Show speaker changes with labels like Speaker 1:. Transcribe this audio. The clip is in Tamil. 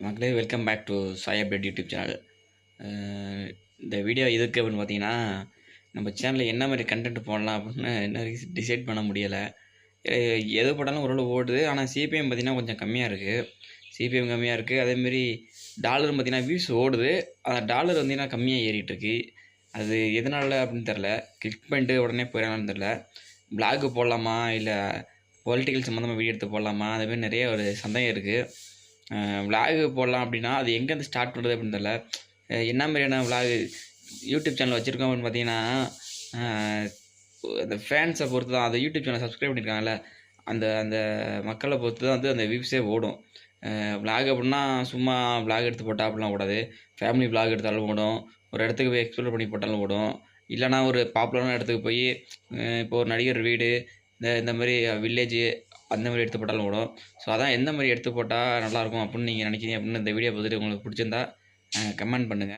Speaker 1: மக்களே welcome back to Sai update YouTube channel. இந்த வீடியோ எதுக்கு அப்படின்னு பார்த்தீங்கன்னா, நம்ம சேனலில் என்ன மாதிரி கண்டென்ட் போடலாம் அப்படின்னு என்ன டிசைட் பண்ண முடியலை. எது போட்டாலும் ஓரளவு ஓடுது. ஆனால் சிபிஎம் பார்த்தீங்கன்னா கொஞ்சம் கம்மியாக இருக்குது. சிபிஎம் கம்மியாக இருக்குது. அதேமாரி டாலரும் பார்த்தீங்கன்னா வியூஸ் ஓடுது. ஆனால் டாலர் வந்தீங்கன்னா கம்மியாக ஏறிட்டுருக்கு. அது எதனால அப்படின்னு தெரில. கிளிக் பண்ணிட்டு உடனே போயிடலான்னு தெரில. பிளாக் போடலாமா இல்லை பொலிட்டிக்கல் சம்மந்தமாக வீடியோ எடுத்து போடலாமா, அதுமாரி நிறைய ஒரு சந்தேகம் இருக்குது. விலாகு போடலாம் அப்படின்னா அது எங்கேருந்து ஸ்டார்ட் பண்ணுறது அப்படின்னு தெரியல. என்ன மாதிரியான விலாகு யூடியூப் சேனல் வச்சுருக்கோம் அப்படின்னு பார்த்தீங்கன்னா, அந்த ஃபேன்ஸை பொறுத்து தான். அந்த யூடியூப் சேனல் சப்ஸ்கிரைப் பண்ணியிருக்காங்கல்ல, அந்த அந்த மக்களை பொறுத்து தான் வந்து அந்த வியூஸே ஓடும். விலாக் அப்படின்னா சும்மா விலாக் எடுத்து போட்டால் அப்படிலாம் ஓடாது. ஃபேமிலி விலாக் எடுத்தாலும் ஓடும். ஒரு இடத்துக்கு போய் எக்ஸ்ப்ளோர் பண்ணி போட்டாலும் ஓடும். இல்லைனா ஒரு பாப்புலரான இடத்துக்கு போய் இப்போ ஒரு நடிகர் வீடு, இந்த மாதிரி வில்லேஜு அந்த மாதிரி எடுத்து போட்டாலும் ஓடும். ஸோ அதான் எந்த மாதிரி எடுத்து போட்டால் நல்லாயிருக்கும் அப்படின்னு நீங்கள் நினைக்கிறீங்க அப்படின்னு இந்த வீடியோ பார்த்துட்டு உங்களுக்கு பிடிச்சிருந்தா கமெண்ட் பண்ணுங்கள்.